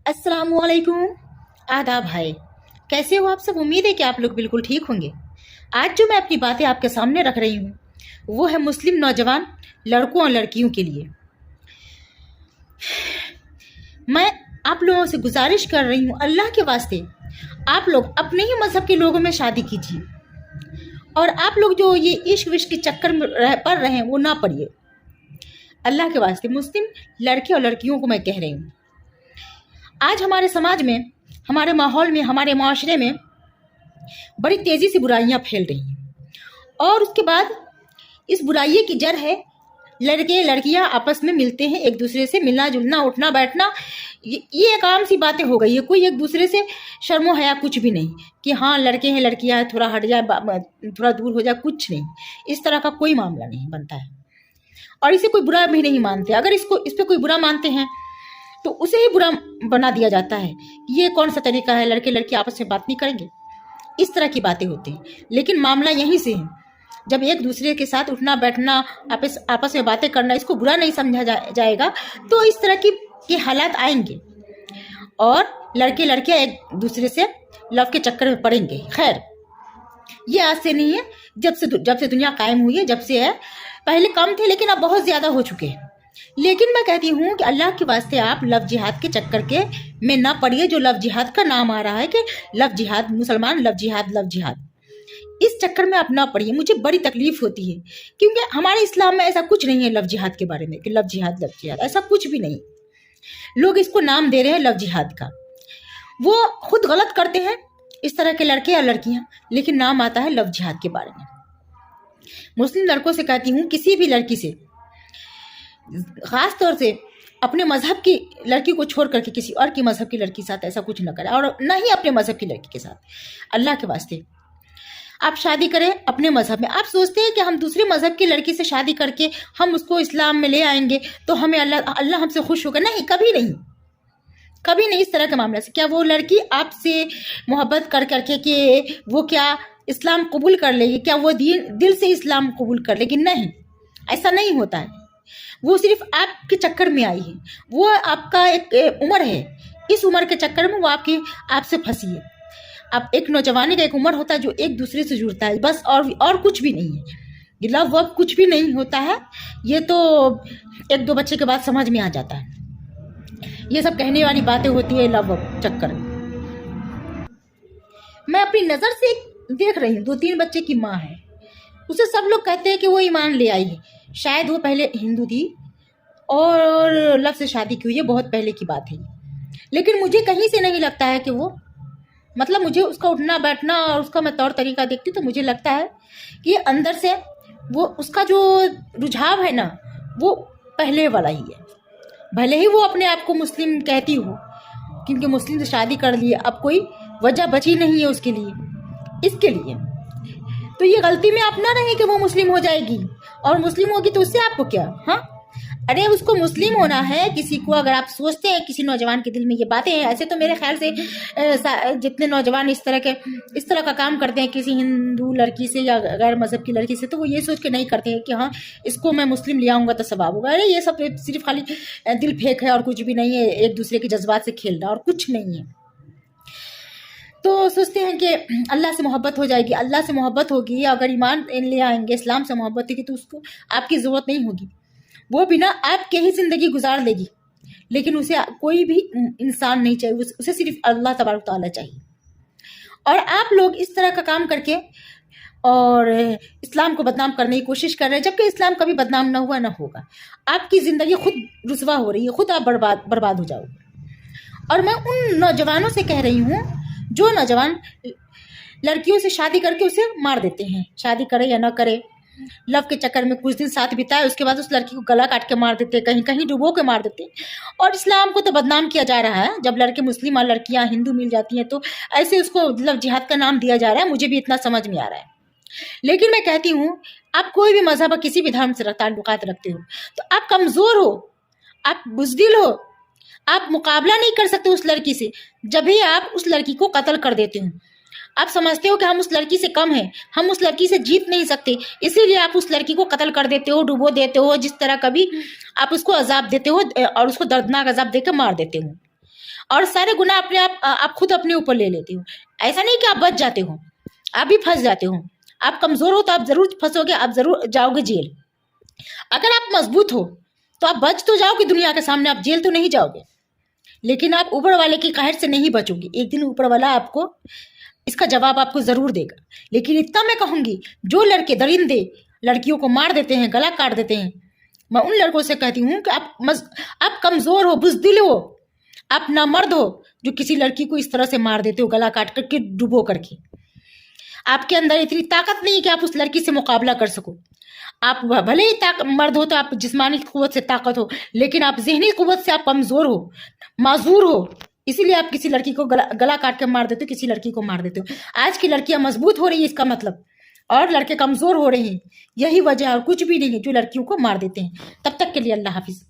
अस्सलाम वालेकुम। आदाब भाई, कैसे हो आप सब? उम्मीद है कि आप लोग बिल्कुल ठीक होंगे। आज जो मैं अपनी बातें आपके सामने रख रही हूँ वो है मुस्लिम नौजवान लड़कों और लड़कियों के लिए। मैं आप लोगों से गुजारिश कर रही हूँ, अल्लाह के वास्ते आप लोग अपने ही मज़हब के लोगों में शादी कीजिए, और आप लोग जो ये इश्क विश्क के चक्कर में पड़ रहे हैं वो ना पड़िए। अल्लाह के वास्ते मुस्लिम लड़के और लड़कियों को मैं कह रही हूँ, आज हमारे समाज में, हमारे माहौल में, हमारे माशरे में बड़ी तेज़ी से बुराइयां फैल रही हैं, और उसके बाद इस बुराई की जड़ है लड़के लड़कियां आपस में मिलते हैं, एक दूसरे से मिलना जुलना, उठना बैठना, ये एक आम सी बातें हो गई है। कोई एक दूसरे से शर्मो हया कुछ भी नहीं कि हाँ लड़के हैं लड़कियां हैं, थोड़ा हट जाए, थोड़ा दूर हो जाए, कुछ नहीं। इस तरह का कोई मामला नहीं बनता है, और इसे कोई बुरा भी नहीं मानते। अगर इस पर कोई बुरा मानते हैं तो उसे ही बुरा बना दिया जाता है। ये कौन सा तरीका है, लड़के लड़की आपस में बात नहीं करेंगे, इस तरह की बातें होती हैं। लेकिन मामला यहीं से है, जब एक दूसरे के साथ उठना बैठना, आपस में बातें करना, इसको बुरा नहीं समझा जाएगा तो इस तरह के हालात आएंगे, और लड़के लड़कियां एक दूसरे से लव के चक्कर में पड़ेंगे। खैर, ये आज से नहीं है, जब से दुनिया कायम हुई है, जब से है। पहले कम थे लेकिन अब बहुत ज़्यादा हो चुके हैं। लेकिन मैं कहती हूँ कि अल्लाह के वास्ते आप लव जिहाद के चक्कर के में ना पड़िए। जो लव जिहाद का नाम आ रहा है कि लव जिहाद, मुसलमान लव जिहाद, इस चक्कर में आप ना पड़िए। मुझे बड़ी तकलीफ होती है, क्योंकि हमारे इस्लाम में ऐसा कुछ नहीं है लव जिहाद के बारे में कि लव जिहाद ऐसा कुछ भी नहीं। लोग इसको नाम दे रहे हैं लव जिहाद का, वो खुद गलत करते हैं इस तरह के लड़के या लड़कियां, लेकिन नाम आता है लव जिहाद के बारे में। मुस्लिम लड़कों से कहती हूँ, किसी भी लड़की से, खास तौर से अपने मजहब की लड़की को छोड़ करके किसी और की मजहब की लड़की के साथ ऐसा कुछ न करें, और न ही अपने मजहब की लड़की के साथ। अल्लाह के वास्ते आप शादी करें अपने मजहब में। आप सोचते हैं कि हम दूसरे मजहब की लड़की से शादी करके हम उसको इस्लाम में ले आएंगे तो हमें अल्लाह हमसे खुश होगा? नहीं, कभी नहीं, कभी नहीं। इस तरह के मामले से क्या वो लड़की आपसे मोहब्बत कर करके कि वो क्या इस्लाम कबूल कर लेगी? क्या वो दिल से इस्लाम कबूल कर लेगी? नहीं, ऐसा नहीं होता है। वो सिर्फ आपके चक्कर में आई है। वो आपका एक उम्र है, इस उम्र के चक्कर में वो आपसे फंसी है। अब एक नौजवानी का एक उम्र होता है जो एक दूसरे से जुड़ता है, बस, और कुछ भी नहीं है। ये लव वव कुछ भी नहीं होता है। ये तो एक दो बच्चे के बाद समझ में आ जाता है। ये सब कहने वाली बातें होती है लव वव चक्कर में। मैं अपनी नज़र से देख रही हूँ, 2-3 बच्चे की माँ है, उसे सब लोग कहते हैं कि वो ईमान ले आई है। शायद वो पहले हिंदू थी और लव से शादी की हुई है, बहुत पहले की बात है। लेकिन मुझे कहीं से नहीं लगता है कि वो, मतलब मुझे उसका उठना बैठना और उसका मैं तौर तरीका देखती तो मुझे लगता है कि अंदर से वो, उसका जो रुझाव है ना, वो पहले वाला ही है। भले ही वो अपने आप को मुस्लिम कहती हो, क्योंकि मुस्लिम से शादी कर लिए, अब कोई वजह बची नहीं है उसके लिए, इसके लिए तो ये गलती में आप ना रहे कि वो मुस्लिम हो जाएगी, और मुस्लिम होगी तो उससे आपको क्या? हाँ, अरे उसको मुस्लिम होना है किसी को। अगर आप सोचते हैं किसी नौजवान के दिल में ये बातें हैं, ऐसे तो मेरे ख्याल से जितने नौजवान इस तरह का काम करते हैं किसी हिंदू लड़की से या गैर मजहब की लड़की से, तो वो ये सोच के नहीं करते हैं कि हाँ इसको मैं मुस्लिम ले आऊँगा तो सवाब होगा। अरे ये सब सिर्फ खाली दिल फेंक है और कुछ भी नहीं है, एक दूसरे के जज्बात से खेलना और कुछ नहीं है। तो सोचते हैं कि अल्लाह से मोहब्बत हो जाएगी, अल्लाह से मोहब्बत होगी, अगर ईमान ले आएंगे, इस्लाम से मोहब्बत होगी तो उसको आपकी ज़रूरत नहीं होगी, वो बिना आपके ही ज़िंदगी गुजार लेगी। लेकिन उसे कोई भी इंसान नहीं चाहिए, उसे सिर्फ अल्लाह तबारक तआला चाहिए। और आप लोग इस तरह का काम करके और इस्लाम को बदनाम करने की कोशिश कर रहे हैं, जबकि इस्लाम कभी बदनाम ना हुआ ना होगा। आपकी ज़िंदगी खुद रुसवा हो रही है, खुद आप बर्बाद हो जाओगे। और मैं उन नौजवानों से कह रही हूँ जो नौजवान लड़कियों से शादी करके उसे मार देते हैं, शादी करे या ना करे, लव के चक्कर में कुछ दिन साथ बिताए, उसके बाद उस लड़की को गला काट के मार देते, कहीं कहीं डुबो के मार देते। और इस्लाम को तो बदनाम किया जा रहा है। जब लड़के मुस्लिम और लड़कियां हिंदू मिल जाती हैं तो ऐसे उसको लव जिहाद का नाम दिया जा रहा है। मुझे भी इतना समझ में आ रहा है। लेकिन मैं कहती हूँ, आप कोई भी मजहब और किसी भी धर्म से ताल्लुकात रखते हो तो आप कमज़ोर हो, आप बुज़दिल हो, आप मुकाबला नहीं कर सकते उस लड़की से। जब भी आप उस लड़की को कत्ल कर देते हो, आप समझते हो कि हम उस लड़की से कम हैं, हम उस लड़की से जीत नहीं सकते, इसीलिए आप उस लड़की को कत्ल कर देते हो, डुबो देते हो, जिस तरह कभी आप उसको अजाब देते हो और उसको दर्दनाक अजाब देकर मार देते हो। اور سارے गुनाह अपने आप खुद अपने ऊपर ले लेते हो। ऐसा नहीं कि आप बच जाते हो, आप भी फंस जाते हो। आप कमज़ोर हो तो आप ज़रूर फंसोगे, आप ज़रूर जाओगे जेल। अगर आप मजबूत हो तो आप बच तो जाओगे दुनिया के सामने, आप जेल तो नहीं जाओगे, लेकिन आप ऊपर वाले की कहर से नहीं बचोगे। एक दिन ऊपर वाला आपको इसका जवाब आपको ज़रूर देगा। लेकिन इतना मैं कहूँगी, जो लड़के दरिंदे लड़कियों को मार देते हैं, गला काट देते हैं, मैं उन लड़कों से कहती हूँ कि आप कमज़ोर हो, बुज़दिल हो, आप नामर्द हो जो किसी लड़की को इस तरह से मार देते हो, गला काट करके, डुबो करके। आपके अंदर इतनी ताकत नहीं कि आप उस लड़की से मुकाबला कर सको। आप भले ही मर्द हो तो आप जिस्मानी क़ुव्वत से ताकत हो, लेकिन आप ज़हनी क़ुव्वत से आप कमज़ोर हो, माज़ूर हो। इसीलिए आप किसी लड़की को गला काट के मार देते हो, किसी लड़की को मार देते हो। आज की लड़कियां मजबूत हो रही है इसका मतलब, और लड़के कमज़ोर हो रहे हैं, यही वजह और कुछ भी नहीं है जो लड़कियों को मार देते हैं। तब तक के लिए अल्लाह हाफिज़।